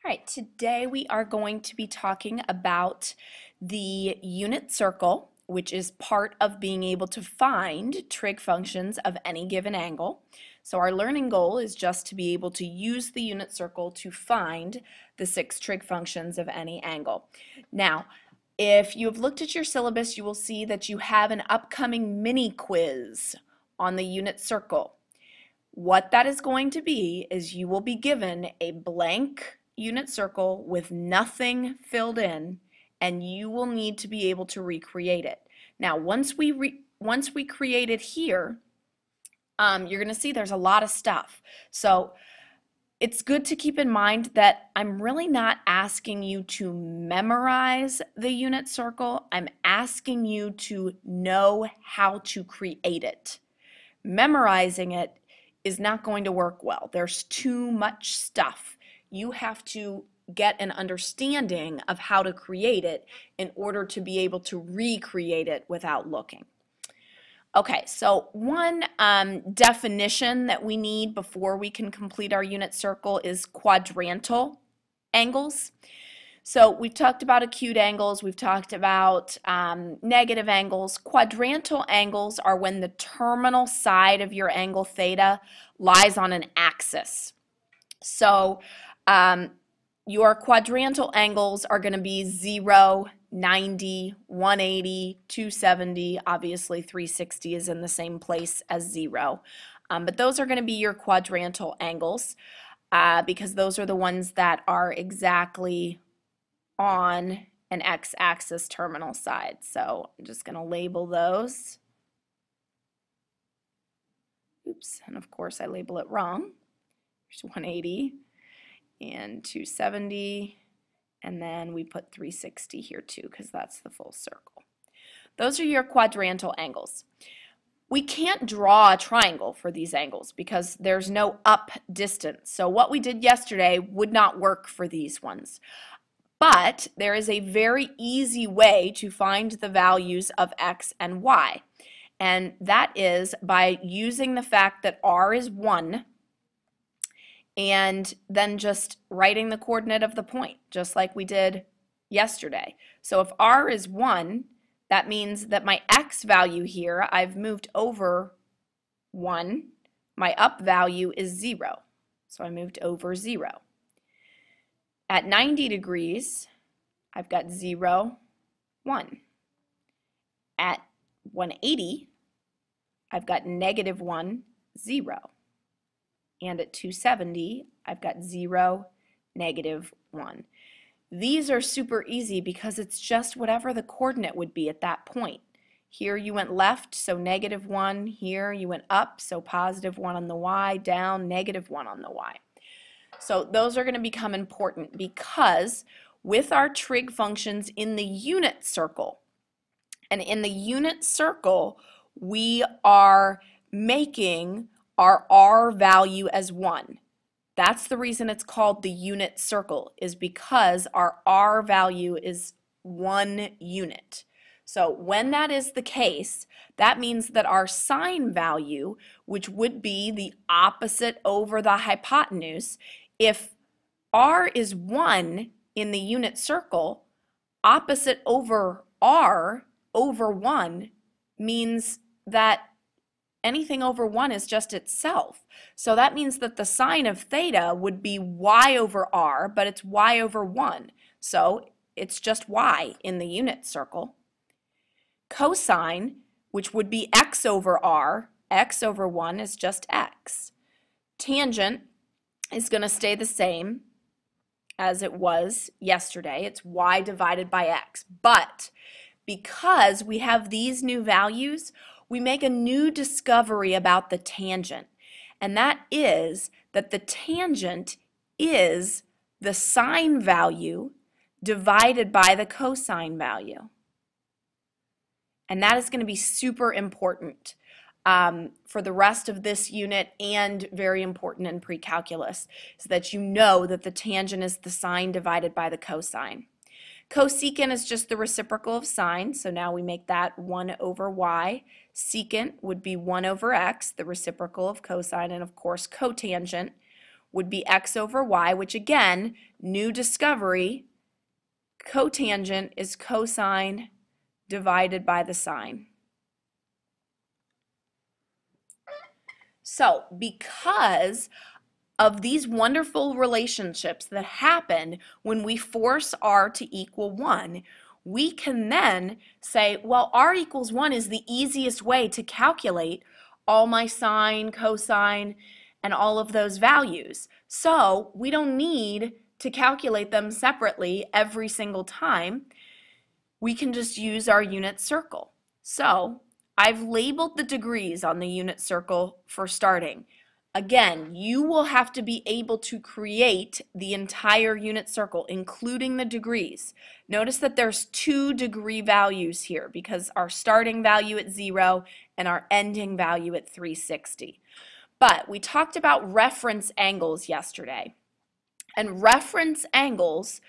All right, today we are going to be talking about the unit circle, which is part of being able to find trig functions of any given angle. So our learning goal is just to be able to use the unit circle to find the 6 trig functions of any angle. Now, if you have looked at your syllabus, you will see that you have an upcoming mini quiz on the unit circle. What that is going to be is you will be given a blank unit circle with nothing filled in, and you will need to be able to recreate it. Now, once we create it here, you're going to see there's a lot of stuff. So it's good to keep in mind that I'm really not asking you to memorize the unit circle. I'm asking you to know how to create it. Memorizing it is not going to work well. There's too much stuff. You have to get an understanding of how to create it in order to be able to recreate it without looking. Okay, so one definition that we need before we can complete our unit circle is quadrantal angles. So we've talked about acute angles, we've talked about negative angles. Quadrantal angles are when the terminal side of your angle theta lies on an axis. So your quadrantal angles are going to be 0, 90, 180, 270. Obviously 360 is in the same place as 0. But those are going to be your quadrantal angles because those are the ones that are exactly on an x-axis terminal side. So I'm just going to label those. Oops, and of course I label it wrong. There's 180 and 270, and then we put 360 here too because that's the full circle. Those are your quadrantal angles. We can't draw a triangle for these angles because there's no up distance. So what we did yesterday would not work for these ones. But there is a very easy way to find the values of x and y, and that is by using the fact that r is 1 and then just writing the coordinate of the point, just like we did yesterday. So if r is 1, that means that my x value here, I've moved over 1. My up value is 0, so I moved over 0. At 90 degrees, I've got 0, 1. At 180, I've got -1, 0. And at 270, I've got 0, -1. These are super easy because it's just whatever the coordinate would be at that point. Here you went left, so -1. Here you went up, so +1 on the y, down, -1 on the y. So those are going to become important because with our trig functions in the unit circle, and in the unit circle, we are making our r value as 1. That's the reason it's called the unit circle, is because our r value is 1 unit. So when that is the case, that means that our sine value, which would be the opposite over the hypotenuse, if r is 1 in the unit circle, opposite over r over 1 means that anything over 1 is just itself. So that means that the sine of theta would be y over r, but it's y over 1. So it's just y in the unit circle. Cosine, which would be x over r, x over 1 is just x. Tangent is going to stay the same as it was yesterday. It's y divided by x. But because we have these new values, we make a new discovery about the tangent. And that is that the tangent is the sine value divided by the cosine value. And that is going to be super important for the rest of this unit and very important in pre-calculus, is that you know that the tangent is the sine divided by the cosine. Cosecant is just the reciprocal of sine, so now we make that 1 over y. Secant would be 1 over x, the reciprocal of cosine, and of course cotangent would be x over y, which again, new discovery, cotangent is cosine divided by the sine. So because of these wonderful relationships that happen when we force r to equal 1, we can then say, well, r equals 1 is the easiest way to calculate all my sine, cosine, and all of those values. So we don't need to calculate them separately every single time. We can just use our unit circle. So I've labeled the degrees on the unit circle for starting. Again, you will have to be able to create the entire unit circle, including the degrees. Notice that there's 2 degree values here because our starting value at 0 and our ending value at 360. But we talked about reference angles yesterday. And reference angles,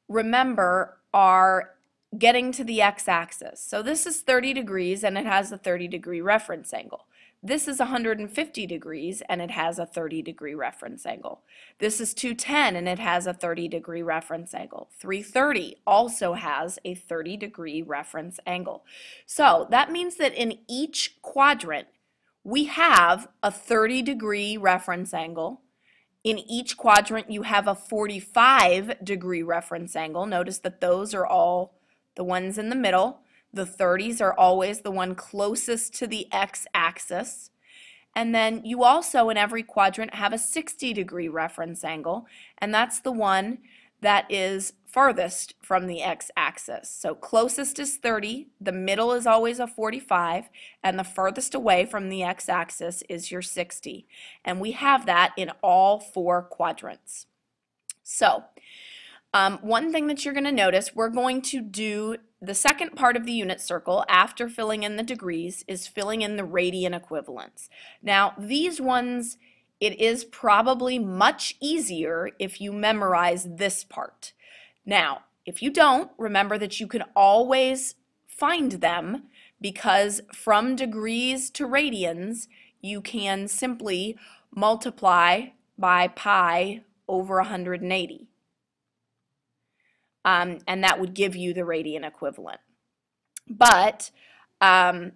remember, are getting to the x-axis. So this is 30 degrees and it has a 30-degree reference angle. This is 150 degrees and it has a 30-degree reference angle. This is 210 and it has a 30-degree reference angle. 330 also has a 30-degree reference angle. So that means that in each quadrant we have a 30-degree reference angle. In each quadrant you have a 45-degree reference angle. Notice that those are all the ones in the middle. The 30s are always the one closest to the x-axis. And then you also, in every quadrant, have a 60-degree reference angle, and that's the one that is farthest from the x-axis. So closest is 30, the middle is always a 45, and the furthest away from the x-axis is your 60. And we have that in all 4 quadrants. So one thing that you're going to notice, we're going to do the second part of the unit circle after filling in the degrees is filling in the radian equivalents. Now these ones, it is probably much easier if you memorize this part. Now if you don't, remember that you can always find them because from degrees to radians you can simply multiply by pi over 180. And that would give you the radian equivalent. But the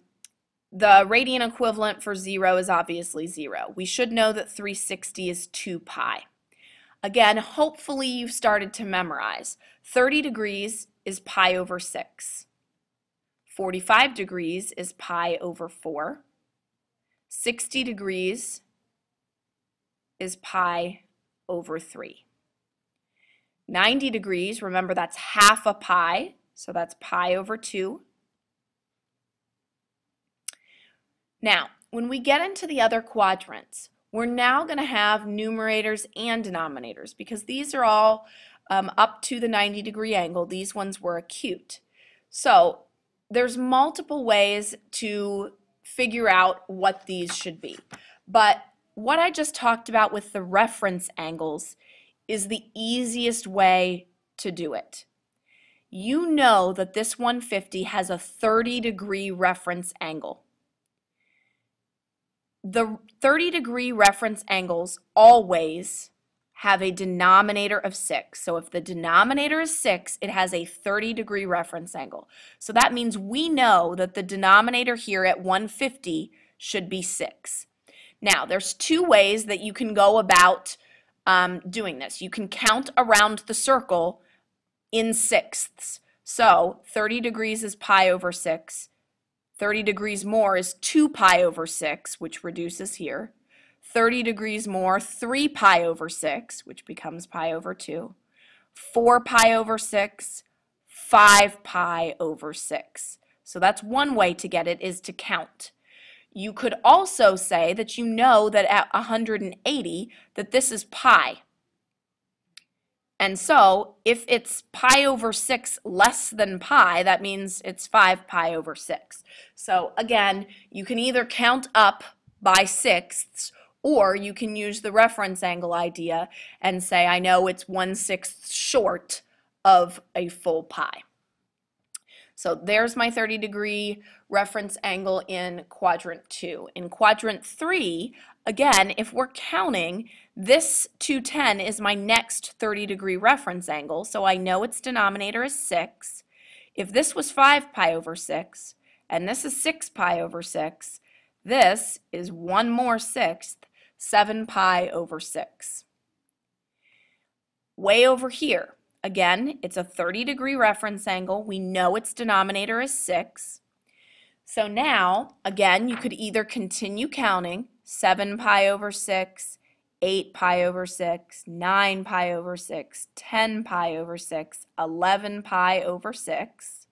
radian equivalent for 0 is obviously 0. We should know that 360 is 2 pi. Again, hopefully you've started to memorize. 30 degrees is pi over 6. 45 degrees is pi over 4. 60 degrees is pi over 3. 90 degrees, remember that's half a pi, so that's pi over 2. Now, when we get into the other quadrants, we're now going to have numerators and denominators because these are all up to the 90-degree angle. These ones were acute. So there's multiple ways to figure out what these should be. But what I just talked about with the reference angles is the easiest way to do it. You know that this 150 has a 30-degree reference angle. The 30-degree reference angles always have a denominator of 6. So if the denominator is 6, it has a 30-degree reference angle. So that means we know that the denominator here at 150 should be 6. Now, there's 2 ways that you can go about doing this. You can count around the circle in sixths. So 30 degrees is pi over 6. 30 degrees more is 2 pi over 6, which reduces here. 30 degrees more, 3 pi over 6, which becomes pi over 2. 4 pi over 6, 5 pi over 6. So that's one way to get it, is to count. You could also say that you know that at 180 that this is pi. And so if it's pi over 6 less than pi, that means it's 5 pi over 6. So again, you can either count up by sixths or you can use the reference angle idea and say, I know it's 1/6 short of a full pi. So there's my 30-degree reference angle in quadrant 2. In quadrant 3, Again, if we're counting, this 210 is my next 30-degree reference angle, so I know its denominator is 6. If this was 5 pi over 6, and this is 6 pi over 6, this is one more sixth, 7 pi over 6. Way over here, again, it's a 30-degree reference angle. We know its denominator is 6. So now, again, you could either continue counting 7 pi over 6, 8 pi over 6, 9 pi over 6, 10 pi over 6, 11 pi over 6.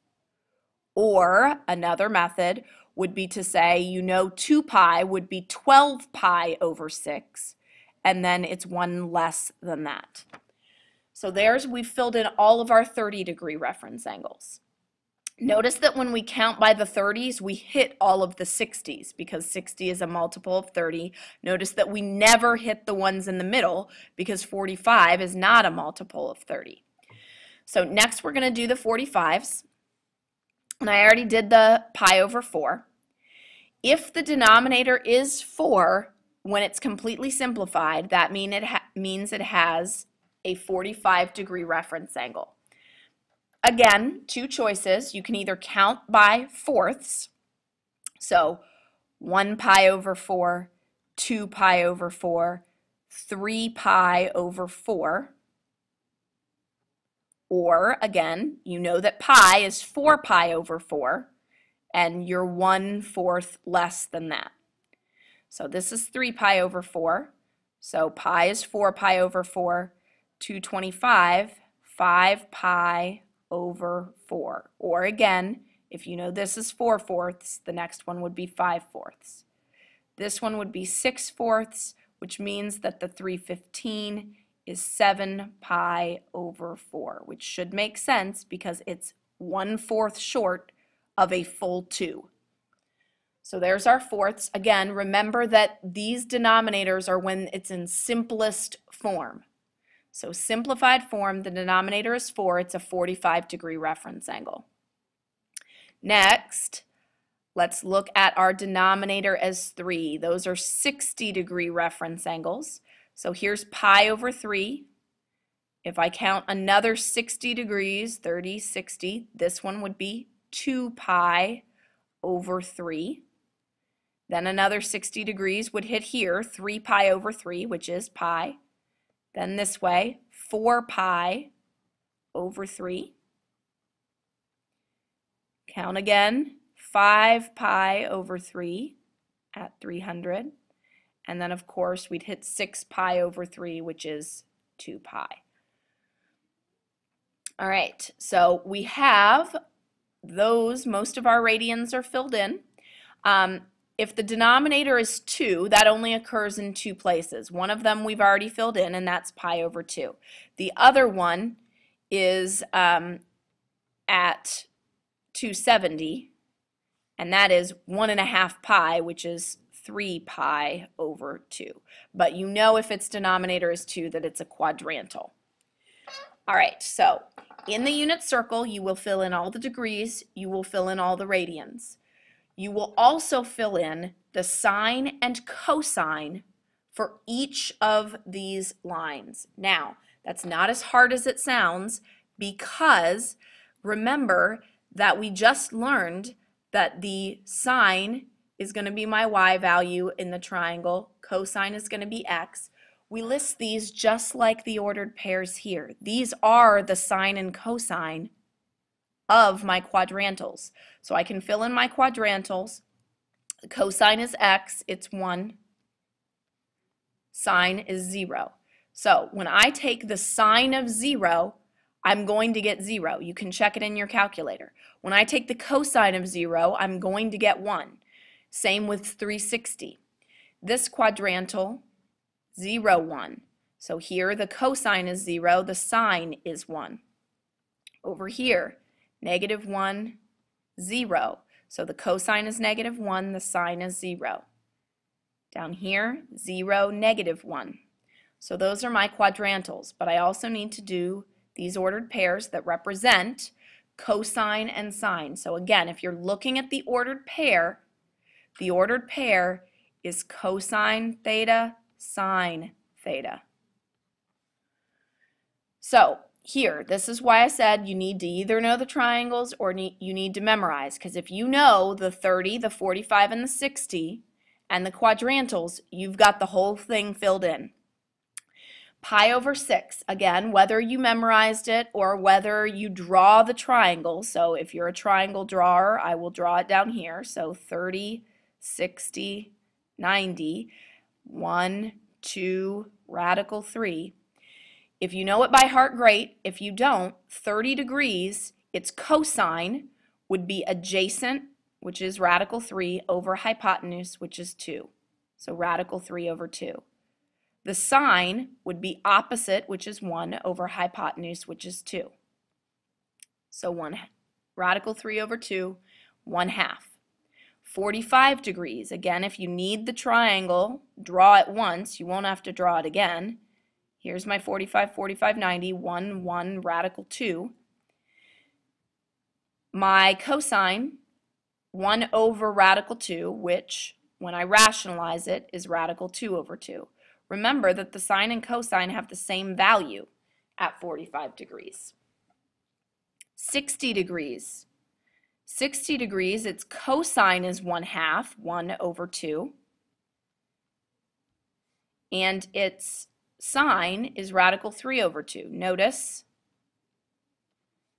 Or another method would be to say, 2 pi would be 12 pi over 6, and then it's one less than that. So we've filled in all of our 30-degree reference angles. Notice that when we count by the 30s, we hit all of the 60s because 60 is a multiple of 30. Notice that we never hit the ones in the middle because 45 is not a multiple of 30. So next we're going to do the 45s. And I already did the pi over 4. If the denominator is 4, when it's completely simplified, that means it has a 45-degree reference angle. Again, two choices. You can either count by fourths, so 1 pi over 4, 2 pi over 4, 3 pi over 4, or again, you know that pi is 4 pi over 4, and you're 1/4 less than that. So this is 3 pi over 4, so pi is 4 pi over 4, 225, 5 pi over 4. Or again, if you know this is 4/4, the next one would be 5/4. This one would be 6/4, which means that the 315 is 7 pi over 4, which should make sense because it's 1/4 short of a full 2. So there's our fourths. Again, remember that these denominators are when it's in simplest form. So simplified form, the denominator is 4. It's a 45-degree reference angle. Next, let's look at our denominator as 3. Those are 60-degree reference angles. So here's pi over 3. If I count another 60 degrees, 30, 60, this one would be 2 pi over 3. Then another 60 degrees would hit here, 3 pi over 3, which is pi. Then this way, 4 pi over 3. Count again, 5 pi over 3 at 300. And then, of course, we'd hit 6 pi over 3, which is 2 pi. All right, so we have those. Most of our radians are filled in. If the denominator is 2, that only occurs in 2 places. One of them we've already filled in, and that's pi over 2. The other one is at 270, and that is 1.5 pi, which is 3 pi over 2. But you know if its denominator is 2 that it's a quadrantal. All right, so in the unit circle, you will fill in all the degrees, you will fill in all the radians. You will also fill in the sine and cosine for each of these lines. Now, that's not as hard as it sounds because remember that we just learned that the sine is going to be my y value in the triangle, cosine is going to be x. We list these just like the ordered pairs here. These are the sine and cosine of my quadrantals. So I can fill in my quadrantals. The cosine is x, it's 1. Sine is 0. So when I take the sine of 0, I'm going to get 0. You can check it in your calculator. When I take the cosine of 0, I'm going to get 1. Same with 360. This quadrantal, 0, 1. So here the cosine is 0, the sine is 1. Over here, -1, 0. So the cosine is -1, the sine is 0. Down here, 0, -1. So those are my quadrantals, but I also need to do these ordered pairs that represent cosine and sine. So again, if you're looking at the ordered pair is cosine theta, sine theta. So here, this is why I said you need to either know the triangles or you need to memorize, because if you know the 30, the 45, and the 60, and the quadrantals, you've got the whole thing filled in. Pi over 6, again, whether you memorized it or whether you draw the triangle. So if you're a triangle drawer, I will draw it down here. So 30, 60, 90, 1, 2, radical 3. If you know it by heart, great. If you don't, 30 degrees, its cosine would be adjacent, which is radical 3, over hypotenuse, which is 2. So radical 3 over 2. The sine would be opposite, which is 1, over hypotenuse, which is 2. So radical 3 over 2, 1/2. 45 degrees, again, if you need the triangle, draw it once. You won't have to draw it again. Here's my 45, 45, 90, 1, 1, radical 2. My cosine, 1 over radical 2, which, when I rationalize it, is radical 2 over 2. Remember that the sine and cosine have the same value at 45 degrees. 60 degrees. 60 degrees, its cosine is 1/2, 1 over 2. And its sine is radical 3 over 2. Notice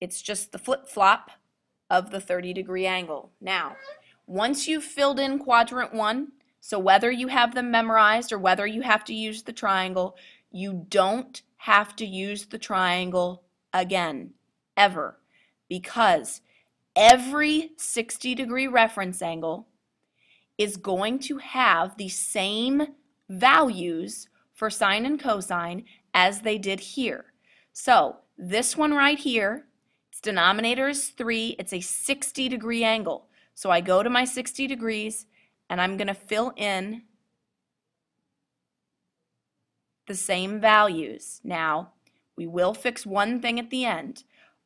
it's just the flip-flop of the 30-degree angle. Now, once you've filled in quadrant 1, so whether you have them memorized or whether you have to use the triangle, you don't have to use the triangle again, ever, because every 60-degree reference angle is going to have the same values for sine and cosine as they did here. So this one right here, its denominator is 3. It's a 60-degree angle. So I go to my 60 degrees and I'm going to fill in the same values. Now, we will fix one thing at the end.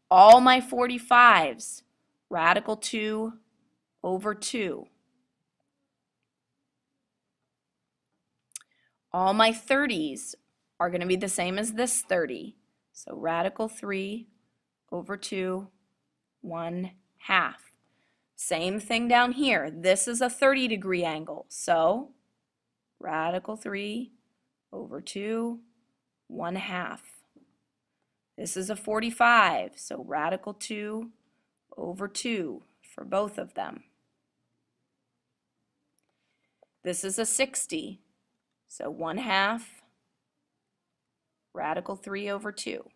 All my 45s, radical 2 over 2. All my 30s are going to be the same as this 30. So radical 3 over 2, 1/2. Same thing down here. This is a 30-degree angle. So radical 3 over 2, 1/2. This is a 45. So radical 2 over 2 for both of them. This is a 60. So 1/2, radical 3 over 2.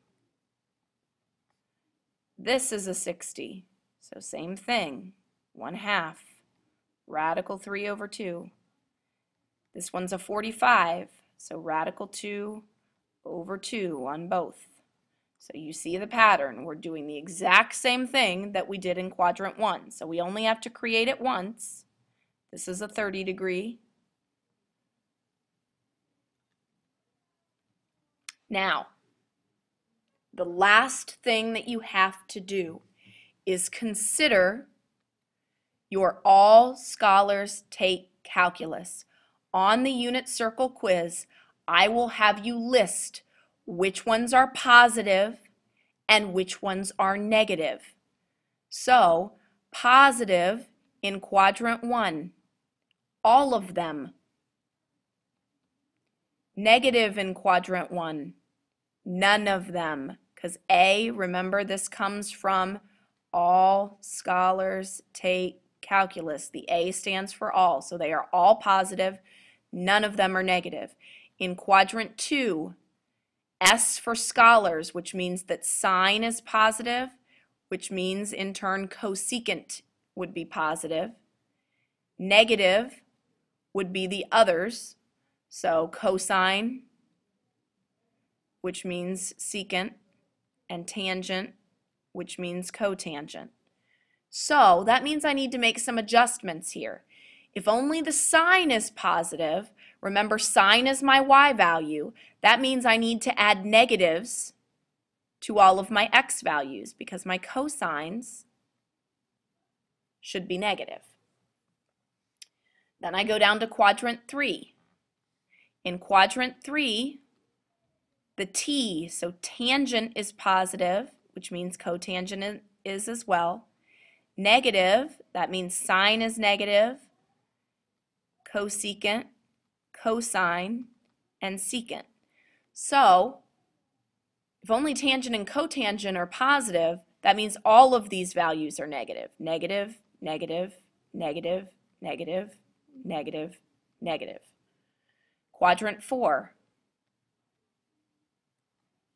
This is a 60. So same thing, 1/2, radical 3 over 2. This one's a 45. So radical 2 over 2 on both. So you see the pattern. We're doing the exact same thing that we did in quadrant 1. So we only have to create it once. This is a 30-degree. Now, the last thing that you have to do is consider your All Scholars Take Calculus. On the unit circle quiz, I will have you list which ones are positive and which ones are negative. So, positive in quadrant 1, all of them. Negative in quadrant 1, none of them, because A, remember this comes from All Scholars Take Calculus. The A stands for all, so they are all positive, none of them are negative. In quadrant 2, S for scholars, which means that sine is positive, which means in turn cosecant would be positive. Negative would be the others. So cosine, which means secant, and tangent, which means cotangent. So that means I need to make some adjustments here. If only the sine is positive, remember sine is my y value, that means I need to add negatives to all of my x values because my cosines should be negative. Then I go down to quadrant 3. In quadrant 3, the t, so tangent is positive, which means cotangent is as well. Negative, that means sine is negative, cosecant, cosine, and secant. So, if only tangent and cotangent are positive, that means all of these values are negative. Negative, negative, negative, negative, negative, negative. Quadrant 4.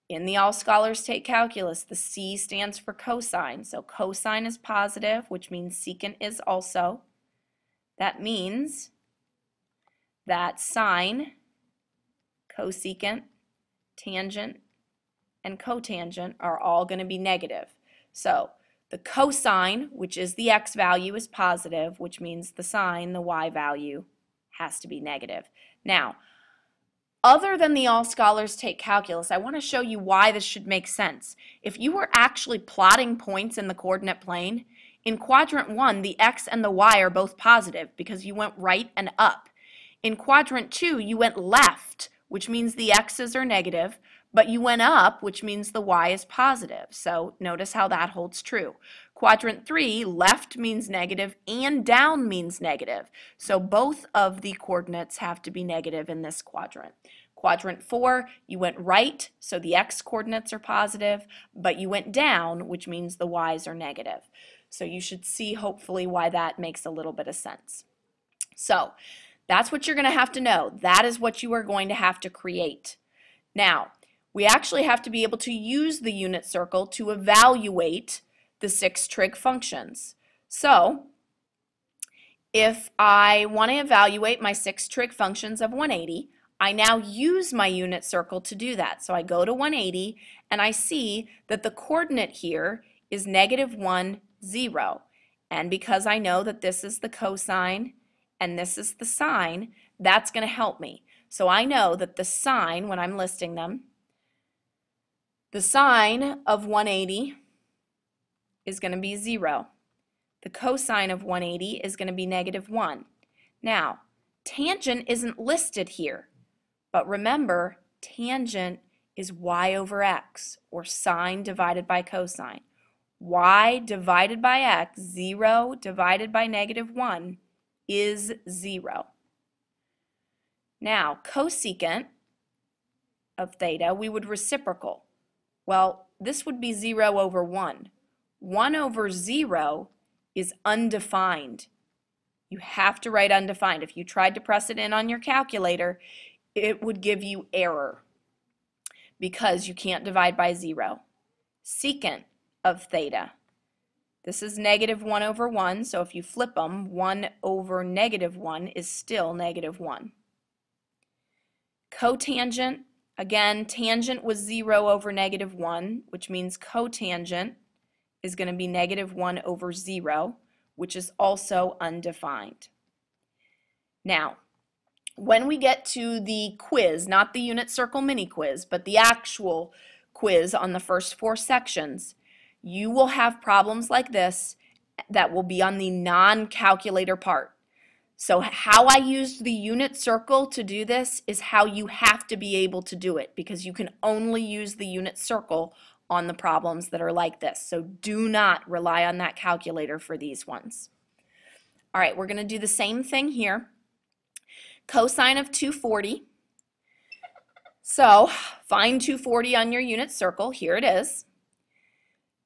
In the All Scholars Take Calculus, the C stands for cosine. So cosine is positive, which means secant is also. That means that sine, cosecant, tangent, and cotangent are all going to be negative. So the cosine, which is the x value, is positive, which means the sine, the y value, has to be negative. Now, other than the All Scholars Take Calculus, I want to show you why this should make sense. If you were actually plotting points in the coordinate plane, in quadrant 1, the x and the y are both positive because you went right and up. In quadrant 2, you went left, which means the x's are negative, but you went up, which means the y is positive. So notice how that holds true. Quadrant 3, left means negative and down means negative. So both of the coordinates have to be negative in this quadrant. Quadrant 4, you went right, so the x coordinates are positive, but you went down, which means the y's are negative. So you should see hopefully why that makes a little bit of sense. So that's what you're going to have to know. That is what you are going to have to create. Now, we actually have to be able to use the unit circle to evaluate the 6 trig functions. So, if I want to evaluate my 6 trig functions of 180, I now use my unit circle to do that. So I go to 180 and I see that the coordinate here is -1, 0. And because I know that this is the cosine and this is the sine, that's going to help me. So I know that the sine, when I'm listing them, the sine of 180 is going to be 0. The cosine of 180 is going to be -1. Now, tangent isn't listed here, but remember, tangent is y over x, or sine divided by cosine. Y divided by x, 0 divided by -1, is 0. Now, cosecant of theta, we would reciprocal. Well, this would be 0 over 1. 1 over 0 is undefined. You have to write undefined. If you tried to press it in on your calculator, it would give you error because you can't divide by 0. Secant of theta. This is -1 over 1, so if you flip them, 1 over -1 is still -1. Cotangent, again, tangent was 0 over -1, which means cotangent is going to be -1 over 0, which is also undefined. Now, when we get to the quiz, not the unit circle mini quiz, but the actual quiz on the first 4 sections, you will have problems like this that will be on the non-calculator part. So how I used the unit circle to do this is how you have to be able to do it, because you can only use the unit circle on the problems that are like this. So do not rely on that calculator for these ones. All right, we're going to do the same thing here. Cosine of 240. So find 240 on your unit circle. Here it is.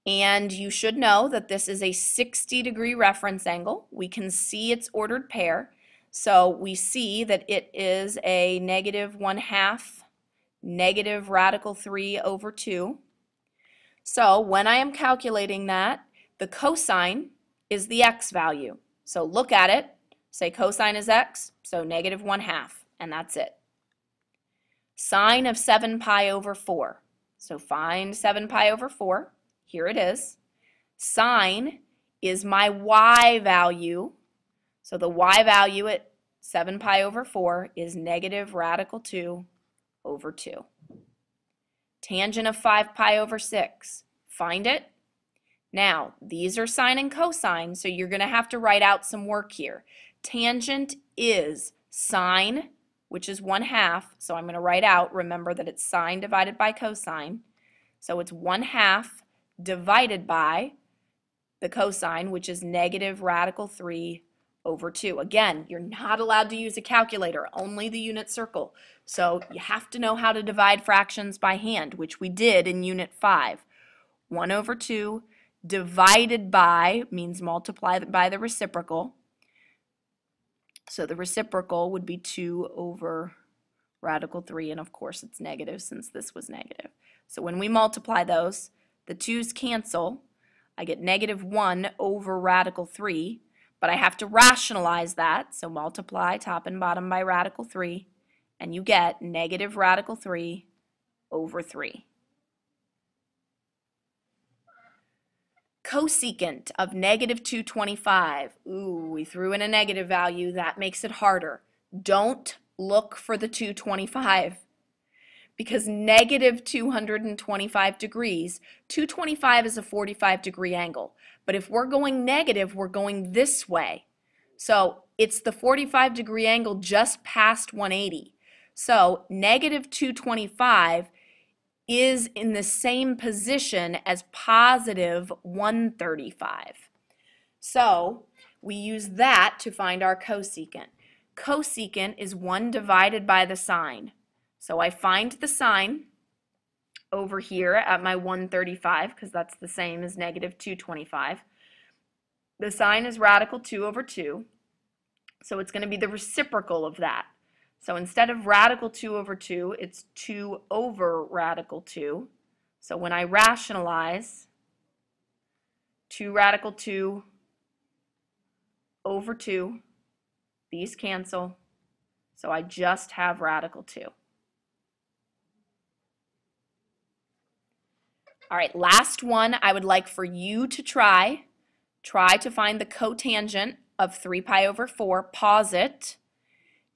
And you should know that this is a 60-degree reference angle. We can see its ordered pair. So we see that it is a -1/2 negative radical 3 over 2. So when I am calculating that, the cosine is the x value. So look at it, say cosine is x, so -1/2, and that's it. Sine of 7 pi over 4. So find 7 pi over 4. Here it is. Sine is my y value. So the y value at 7 pi over 4 is negative radical 2 over 2. Tangent of 5 pi over 6. Find it. Now, these are sine and cosine, so you're going to have to write out some work here. Tangent is sine, which is 1/2, so I'm going to write out, remember that it's sine divided by cosine. So it's 1/2 divided by the cosine, which is negative radical 3 over 2. Again, you're not allowed to use a calculator, only the unit circle. So you have to know how to divide fractions by hand, which we did in Unit 5. 1 over 2 divided by means multiply by the reciprocal. So the reciprocal would be 2 over radical 3, and of course it's negative since this was negative. So when we multiply those, the 2's cancel. I get negative 1 over radical 3, but I have to rationalize that, so multiply top and bottom by radical 3, and you get negative radical 3 over 3. Cosecant of negative 225. Ooh, we threw in a negative value. That makes it harder. Don't look for the 225 because negative 225 degrees, 225 is a 45-degree angle. But if we're going negative, we're going this way. So it's the 45-degree angle just past 180. So negative 225 is in the same position as positive 135. So we use that to find our cosecant. Cosecant is 1 divided by the sine. So I find the sine over here at my 135 because that's the same as negative 225. The sine is radical 2 over 2. So it's going to be the reciprocal of that. So instead of radical 2 over 2, it's 2 over radical 2. So when I rationalize 2 radical 2 over 2, these cancel. So I just have radical 2. All right, last one I would like for you to try. Try to find the cotangent of 3 pi over 4. Pause it,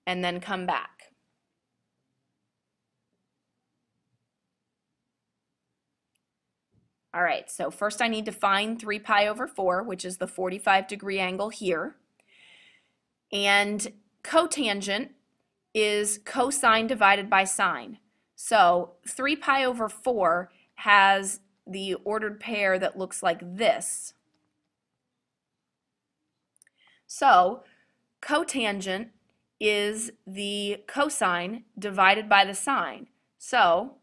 and then come back. All right, so first I need to find 3 pi over 4, which is the 45-degree angle here. And cotangent is cosine divided by sine. So 3 pi over 4 has the ordered pair that looks like this. So cotangent is the cosine divided by the sine. So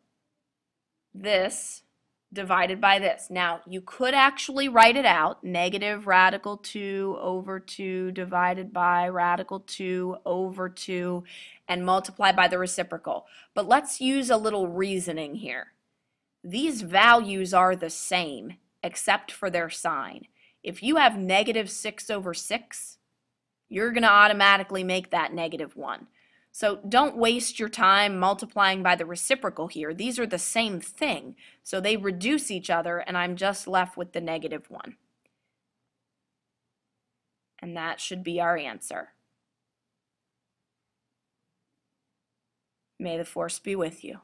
this divided by this. Now you could actually write it out, negative radical 2 over 2 divided by radical 2 over 2, and multiply by the reciprocal. But let's use a little reasoning here. These values are the same except for their sign. If you have negative 6 over 6, you're going to automatically make that negative 1. So don't waste your time multiplying by the reciprocal here. These are the same thing, so they reduce each other, and I'm just left with the negative 1. And that should be our answer. May the force be with you.